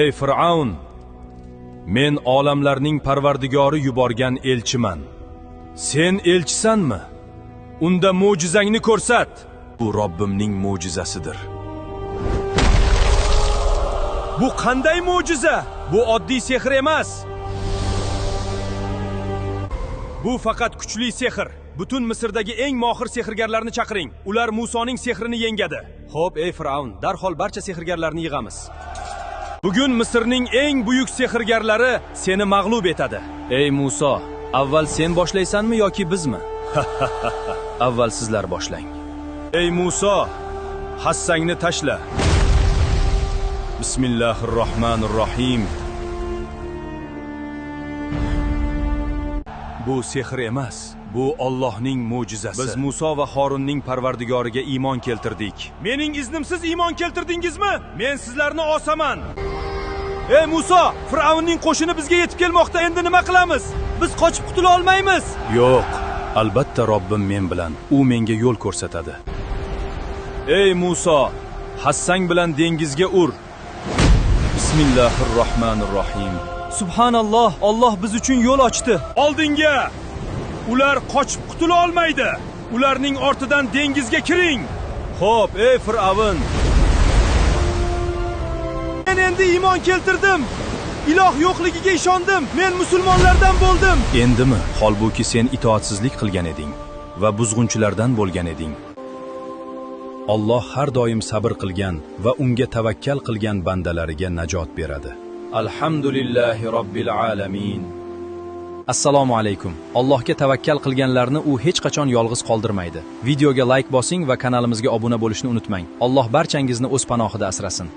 Ey Fir'avn, men olamlarning parvardigori yuborgan elchiman. Sen elchisanmi? Unda mo'jizangni ko'rsat. Bu Robbimning mo'jizasidir. Bu qanday mo'jiza? Bu oddiy sehr emas. Bu faqat kuchli sehr. Butun Misrdagi eng mohir sehrgarlarni chaqiring. Ular Musoning sehrini yengadi. Xo'p, ey Fir'avn, darhol barcha sehrgarlarni yig'amiz. Bugun Misrning eng buyuk sehrgarlari seni mag'lub etadi. Ey Muso, avval sen boshlaysanmi yoki bizmi? Avval sizlar boshlang. Ey Muso, hassangni tashla. Bismillahirrohmanirrohim. Bu sehr emas, bu Allohning mo'jizasi. Biz Muso va Harunning parvardigoriga iymon keltirdik. Mening iznimsiz iymon keltirdingizmi? Men sizlarni osaman. Ey Muso, Fir'avnning qo'shini bizga yetib kelmoqda. Endi nima qilamiz? Biz qochib qutula olmaymiz. Yo'q, albatta Robbim men bilan. U menga yo'l ko'rsatadi. Ey Muso, hassang bilan dengizga ur. Bismillahirrohmanirrohim. Subhanalloh, Alloh biz uchun yo'l ochdi. Oldinga! Ular qochib qutula olmaydi. Ularning ortidan dengizga kiring. Xo'p, ey Fir'avn. Men endi iymon keltirdim. Iloh yo'qligiga ishondim. Men musulmonlardan bo'ldim. Endimi? Holbuki sen itoatsizlik qilgan eding va buzg'unchilardan bo'lgan eding. Alloh har doim sabr qilgan va unga tavakkal qilgan bandalariga najot beradi. Alhamdulillahi robbil alamin. Assalomu alaykum. Allohga tavakkal qilganlarni u hech qachon yolg'iz qoldirmaydi. Videoga like bosing va kanalimizga obuna bo'lishni unutmang. Alloh barchangizni o'z panohida asrasin.